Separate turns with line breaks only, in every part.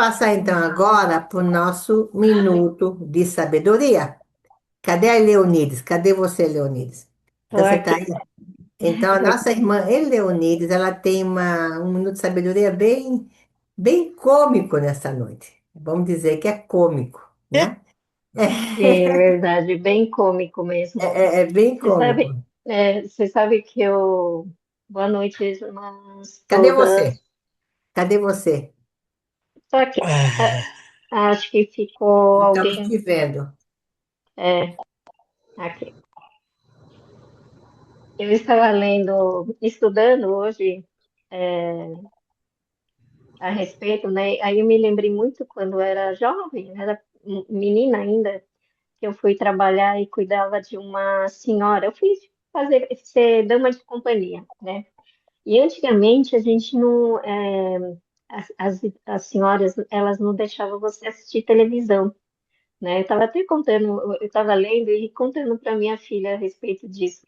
passar então agora para o nosso minuto de sabedoria. Cadê a Leonides? Cadê você, Leonides?
Tô
Então, você está aí?
aqui.
Então, a nossa irmã Eleonides, ela tem um minuto de sabedoria bem cômico nessa noite. Vamos dizer que é cômico, né?
Sim, é verdade, bem cômico mesmo.
É bem cômico.
Você sabe que eu. Boa noite, irmãs
Cadê você?
todas.
Cadê você?
Tô aqui. Acho que ficou
Não estamos
alguém.
te vendo.
É, aqui. Eu estava lendo, estudando hoje a respeito, né? Aí eu me lembrei muito quando eu era jovem, era menina ainda, que eu fui trabalhar e cuidava de uma senhora. Eu fui ser dama de companhia, né? E antigamente a gente não, as senhoras, elas não deixavam você assistir televisão, né? Eu estava até contando, eu estava lendo e contando para minha filha a respeito disso.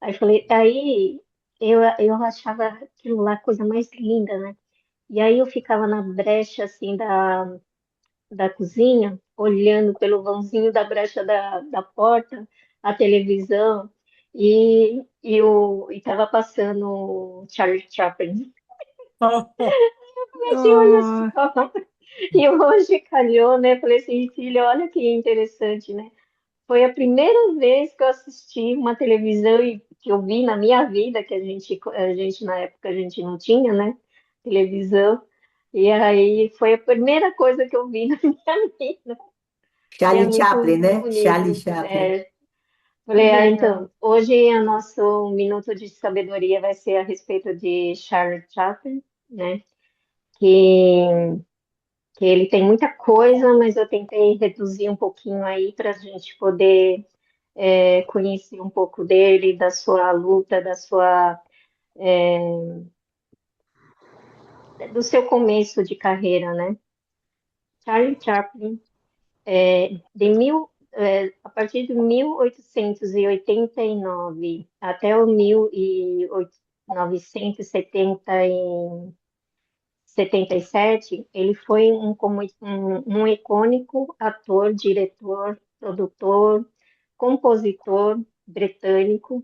Aí eu achava aquilo lá a coisa mais linda, né? E aí eu ficava na brecha assim da cozinha, olhando pelo vãozinho da brecha da porta a televisão e estava passando Charlie Chaplin. Assim, olha
Oh,
só. E hoje calhou, né? Falei assim, filha, olha que interessante, né? Foi a primeira vez que eu assisti uma televisão e que eu vi na minha vida, que a gente na época a gente não tinha, né? Televisão. E aí foi a primeira coisa que eu vi na minha vida. E é
Charlie
muito
Chaplin, né? Charlie
bonito.
Chaplin. Que
Falei,
legal.
então, hoje o nosso minuto de sabedoria vai ser a respeito de Charles Chaplin, né? Que que ele tem muita coisa, mas eu tentei reduzir um pouquinho aí para a gente poder conhecer um pouco dele, da sua luta, do seu começo de carreira, né? Charlie Chaplin, a partir de 1889 até o 1977, ele foi um icônico ator, diretor, produtor, compositor britânico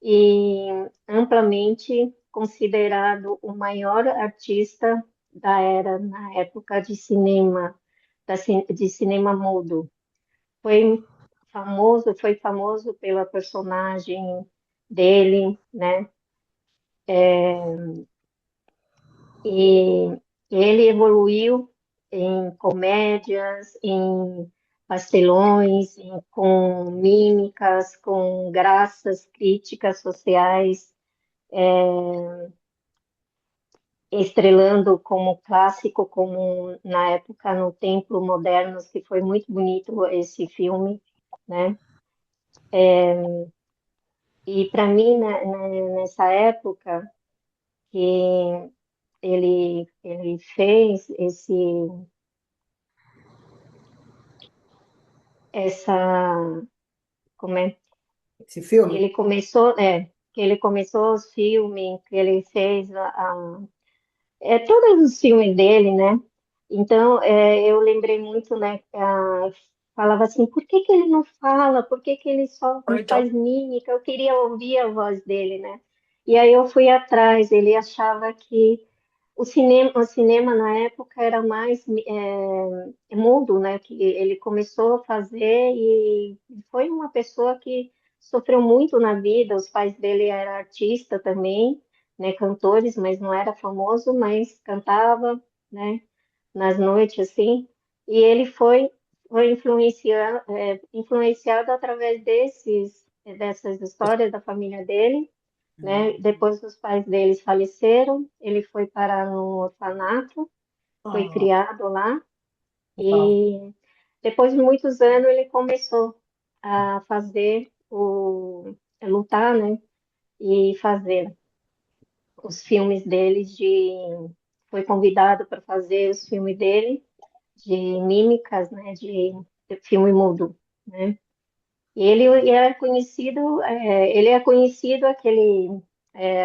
e amplamente considerado o maior artista da era na época de cinema, de cinema mudo. Foi foi famoso pela personagem dele, né? E ele evoluiu em comédias, em pastelões, com mímicas, com graças, críticas sociais, estrelando como clássico, como na época no Templo Moderno, que foi muito bonito esse filme, né? E para mim, nessa época que ele fez essa, como é,
Esse filme?
que ele começou os filmes, que ele fez todos os filmes dele, né? Então, eu lembrei muito, né? Falava assim, por que que ele não fala? Por que que ele só faz mímica? Eu queria ouvir a voz dele, né? E aí eu fui atrás, ele achava que o cinema na época era mais mudo, né? Que ele começou a fazer e foi uma pessoa que sofreu muito na vida. Os pais dele eram artistas também, né? Cantores, mas não era famoso, mas cantava, né? Nas noites assim. E ele foi influenciado através dessas histórias da família dele, né? Depois que os pais deles faleceram, ele foi parar no orfanato, foi
Oh,
criado lá
oh.
e depois de muitos anos ele começou a lutar, né? E fazer os filmes dele foi convidado para fazer os filmes dele de mímicas, né? De filme mudo, né? E ele é conhecido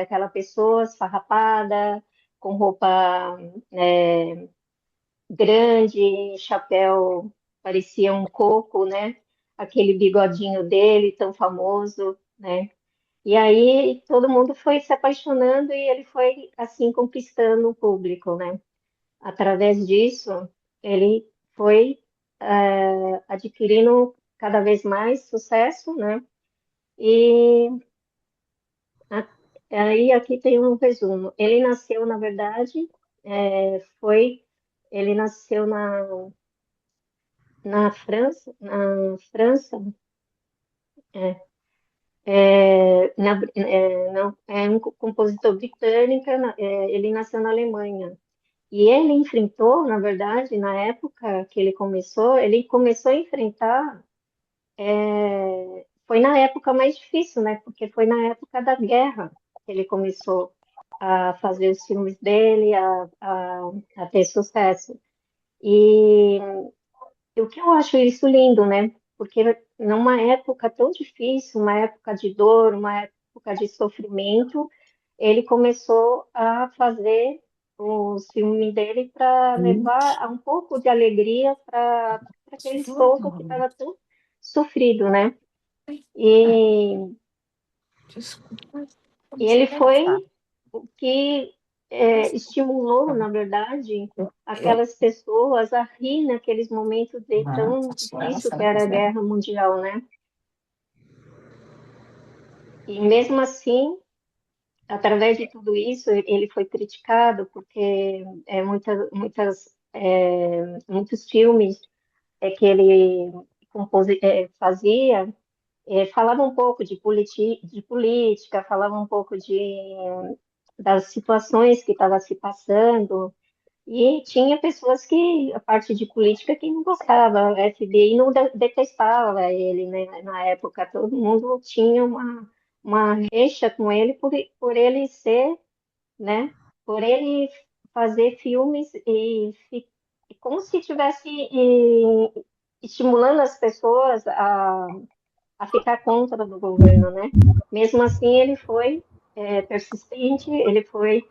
aquela pessoa esfarrapada, com roupa grande, chapéu, parecia um coco, né? Aquele bigodinho dele, tão famoso, né? E aí todo mundo foi se apaixonando e ele foi, assim, conquistando o público, né? Através disso, ele foi adquirindo cada vez mais sucesso, né? E a- aí aqui tem um resumo. Ele nasceu, na verdade, ele nasceu na França, é, não, é um compositor britânico, ele nasceu na Alemanha. E ele enfrentou, na verdade, na época que ele começou a enfrentar, foi na época mais difícil, né? Porque foi na época da guerra que ele começou a fazer os filmes dele, a ter sucesso. E o que eu acho isso lindo, né? Porque numa época tão difícil, uma época de dor, uma época de sofrimento, ele começou a fazer os filmes dele para levar um pouco de alegria para aquele povo que estava tão sofrido, né? E, e ele foi o que estimulou, na verdade, aquelas pessoas a rir naqueles momentos de tão difícil que era a guerra mundial, né? E mesmo assim, através de tudo isso, ele foi criticado porque muitos filmes que ele fazia falavam um pouco de política, falavam um pouco das situações que estava se passando. E tinha pessoas que, a parte de política, que não gostava, a FBI não detestava ele, né? Na época, todo mundo tinha uma rixa com ele por ele ser, né? Por ele fazer filmes e como se tivesse estimulando as pessoas a ficar contra do governo, né? Mesmo assim, ele foi persistente, ele foi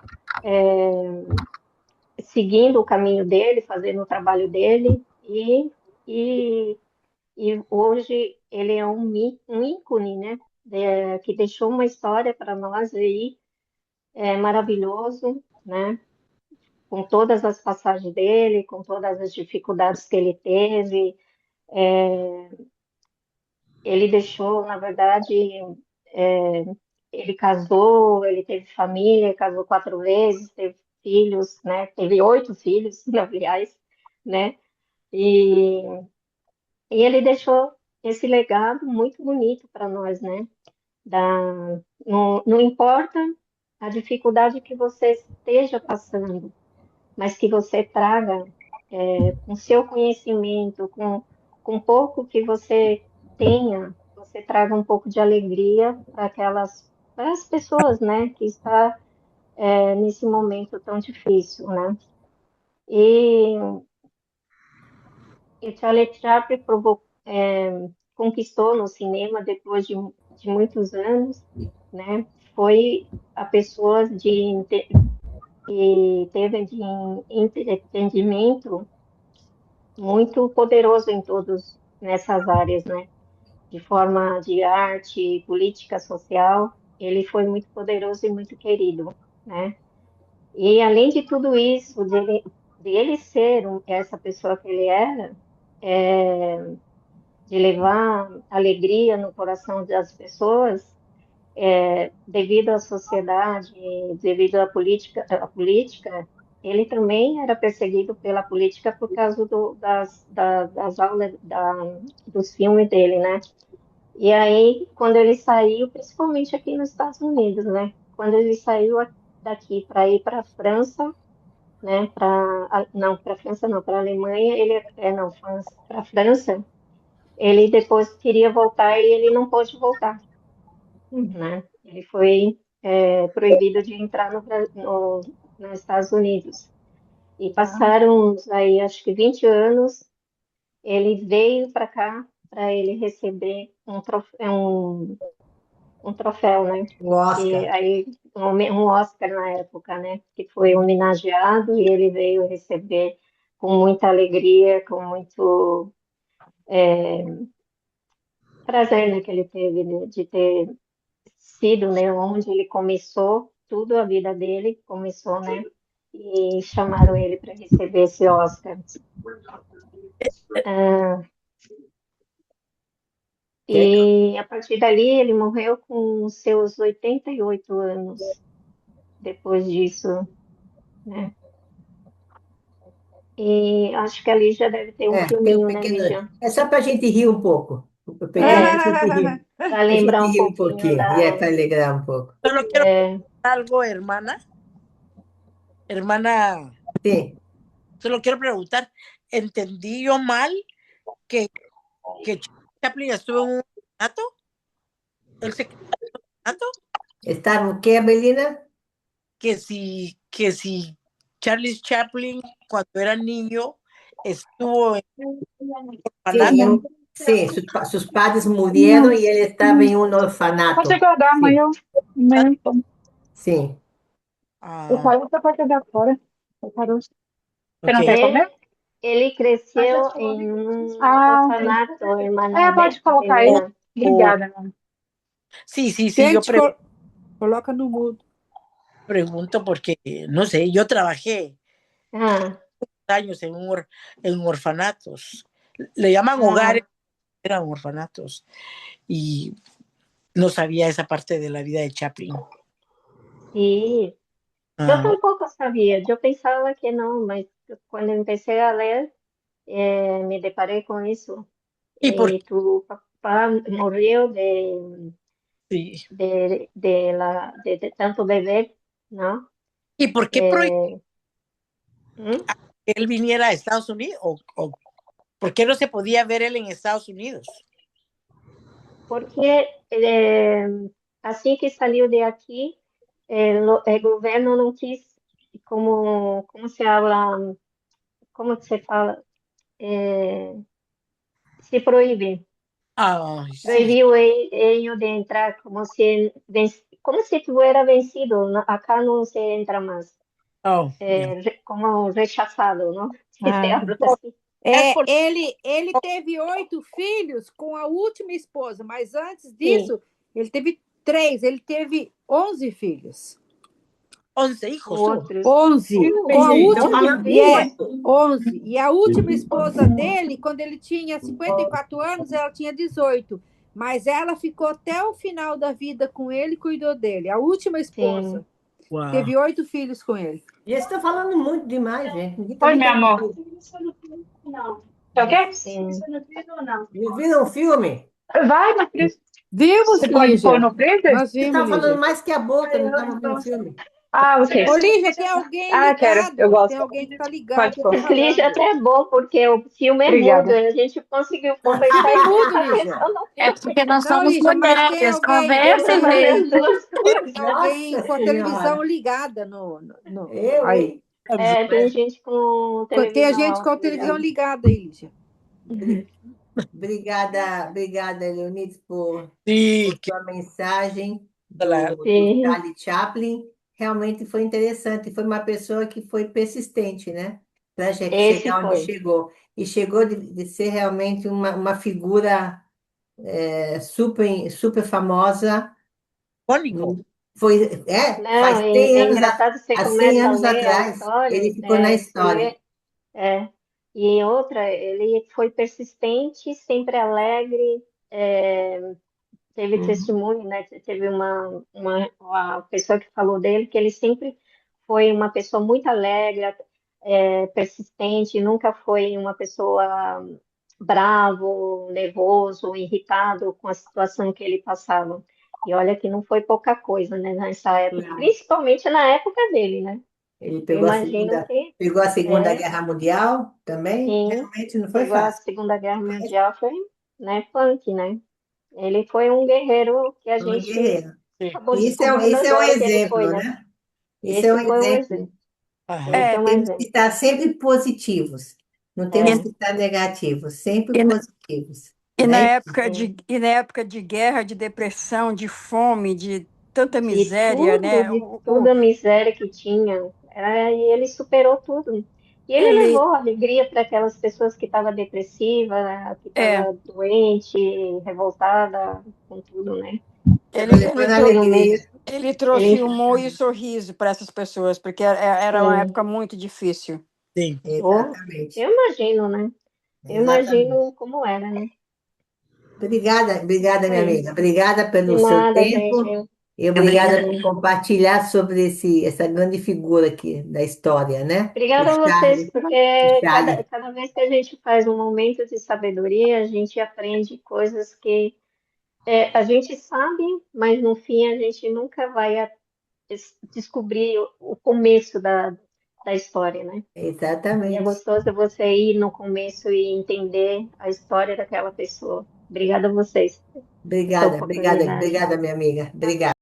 seguindo o caminho dele, fazendo o trabalho dele, e, e hoje ele é um ícone, né? Que deixou uma história para nós aí, maravilhoso, né? Com todas as passagens dele, com todas as dificuldades que ele teve, ele deixou, na verdade, é, ele casou, ele teve família, casou 4 vezes, teve filhos, né? Teve 8 filhos, aliás, né? E, e ele deixou esse legado muito bonito para nós, né? Não importa a dificuldade que você esteja passando, mas que você traga com seu conhecimento, com pouco que você tenha, você traga um pouco de alegria para as pessoas, né? Que está nesse momento tão difícil, né? E E Charlie Chaplin conquistou no cinema depois de muitos anos, né? Foi a pessoa que teve de entendimento muito poderoso em todos nessas áreas, né? De forma de arte, política social, ele foi muito poderoso e muito querido, né? E além de tudo isso, de ele ser essa pessoa que ele era, de levar alegria no coração das pessoas, devido à sociedade, devido à política, ele também era perseguido pela política por causa das aulas, dos filmes dele, né? E aí, quando ele saiu, principalmente aqui nos Estados Unidos, né? Quando ele saiu daqui para ir para a França, né? Não, para a França não, para a Alemanha, não, para a França, ele depois queria voltar e ele não pôde voltar, né? Ele foi proibido de entrar nos Estados Unidos. E passaram aí, acho que 20 anos, ele veio para cá para ele receber um troféu, né?
O
Que
Oscar.
aí um Oscar na época, né? Que foi homenageado e ele veio receber com muita alegria, com muito prazer, né, que ele teve de ter sido, né, onde ele começou, tudo a vida dele começou, né, e chamaram ele para receber esse Oscar. Ah,
É,
e a partir dali ele morreu com os seus 88 anos, depois disso, né? E acho que ali já deve ter um
tem um
filminho, né,
pequeno.
Lígia?
É só para a gente rir um pouco. Eu peguei para a
É,
gente rir.
para
A gente
lembrar um
rir um
pouquinho
pouquinho. E é
da.
para alegrar um pouco.
Solo quiero
É,
preguntar algo, hermana. Hermana,
Sim.
solo quiero preguntar, ¿entendí yo mal que, que Chaplin estuvo en un orfanato? ¿Él se quedó en un orfanato?
Estava o quê, Abelina?
Que si Charles Chaplin, cuando era niño, estuvo en un
Sim,
orfanato.
sim, seus pais morreram
Não,
e ele estava
não.
em um
Pode
orfanato.
guardar
Sim,
amanhã. Amanhã então.
sim.
O
Ah,
pai você pode jogar fora. Parou. Você não
ok.
quer comer?
ele cresceu em um
Ah, ok.
orfanato, irmã
Pode colocar aí.
O-
Helena.
o-
Obrigada, mano.
sí, sí, sí, yo
Gente, coloca no mudo.
pregunto porque, no sé, yo trabajé
Ah,
años en orfanatos. Le llaman hogares,
ah,
eran orfanatos. Y no sabía esa parte de la vida de Chaplin.
sim. Eu
Ah,
tampouco sabia. Eu pensava que não, mas quando eu comecei a ler, me deparei com isso.
¿y por
E tu papá morreu
sí.
de tanto beber, ¿no?
¿Y por qué prohibió
Eh, ¿Mm?
que él viniera a Estados Unidos? ¿O por qué no se podía ver él en Estados Unidos?
Porque assim que saiu de aqui, o governo não quis, como se habla, como que se fala, Eh, se proíbe,
Ah, sí.
proibiu ele de entrar como se fuera vencido, acá não se entra mais,
Oh, ya.
como rechazado, não? Se se
Ah.
habla assim.
Es por...
Ele teve 8 filhos com a última esposa, mas antes
Sim,
disso, ele teve 3. Ele teve 11 filhos.
11
com
hijos tuvo.
outros.
11. Com a
Então,
última.
Muitos
E
filhos.
11. E a última esposa dele, quando ele tinha 54 anos, ela tinha 18. Mas ela ficou até o final da vida com ele e cuidou dele. A última esposa.
Sim.
Wow.
Teve 8 filhos com ele.
E eles estão falando muito demais, gente. Ninguém está
oi,
nem
meu amor. Tá ok?
Sim.
Não viram o filme?
Vai, meu filho.
Vimos,
Você pode pôr
Lígia.
no freezer?
Nós
Você
vimos,
estava falando
Lígia.
mais que a boca, não estava vendo o filme.
Ok.
Ô, Lígia, tem alguém
Quero. Eu
ligado.
gosto.
Tem alguém que tá ligado,
Pode
que
pôr.
tá
Lígia
falando.
até é bom, porque o filme é mudo,
Obrigada.
a gente conseguiu
O
conversar
filme é
e
mudo,
prestar
Lígia.
atenção no
É
filme.
porque nós
Não,
somos
Lígia, mas tem
mulheres,
alguém,
Deu
conversa
para
e
fazer
lê.
as duas coisas.
alguém com a televisão
Senhora.
ligada
Eu,
aí.
hein?
Tem gente com
Tem a gente com
televisão
a televisão
ligada.
ligada aí, Lígia.
Obrigada, Leonides,
Sí,
por sua mensagem
claro.
do
Sim,
Charlie Chaplin. Realmente foi interessante. Foi uma pessoa que foi persistente, né? Para
esse
chegar onde
foi.
chegou. E chegou de ser realmente uma figura super, super famosa.
Icónico.
Foi,
Não,
faz 100
é
anos,
engraçado, você
há 100
começa a
anos
ler a
atrás, ele
história,
ficou na
você
história.
vê, e outra, ele foi persistente, sempre alegre, teve
Uhum.
testemunho, né? Teve uma pessoa que falou dele que ele sempre foi uma pessoa muito alegre, persistente, nunca foi uma pessoa bravo, nervoso, irritado com a situação que ele passava. E olha que não foi pouca coisa, né, nessa época,
Claro.
principalmente na época dele, né?
Ele
Eu imagino que,
pegou a Segunda
é,
Guerra Mundial também.
sim,
Realmente não foi
pegou a
fácil.
Segunda Guerra Mundial, foi, né, punk, né? Ele foi um guerreiro que a
Foi um
gente
guerreiro.
Sí.
acabou
Isso
descobrindo
é um
agora que ele foi,
exemplo,
né?
né? Isso é um
Esse foi um
exemplo.
exemplo.
Ajá.
Esse é um
Temos que
exemplo.
estar sempre positivos. Não temos
É,
que estar negativos, sempre
E,
positivos,
e na
né?
época
sim.
e na época de guerra, de depressão, de fome, de tanta miséria, né?
De tudo a miséria que tinha. E ele superou tudo. E ele
Ele,
levou alegria para aquelas pessoas que estavam depressivas, que
é,
estavam doente, revoltada com tudo, né?
Estava
ele, ele,
levando
E
trou-
no meio,
alegria.
ele
ele,
trouxe humor e sorriso para essas pessoas, porque era uma
sim,
época muito difícil.
Sim.
oh,
Exatamente.
eu imagino, né? Eu
Exatamente.
imagino como era, né?
Obrigada, obrigada,
Isso
minha
aí.
amiga. Obrigada
De
pelo seu
nada, gente.
tempo e obrigada por
Imagina.
compartilhar sobre essa grande figura aqui da história, né?
Obrigada a vocês,
O
porque
Charlie.
cada vez que a gente faz um momento de sabedoria, a gente aprende coisas que a gente sabe, mas no fim a gente nunca vai descobrir o começo da história, né? E é
Exatamente.
gostoso você ir no começo e entender a história daquela pessoa. Obrigada a vocês por essa
Obrigada, obrigada,
oportunidade.
obrigada, minha amiga. Obrigada.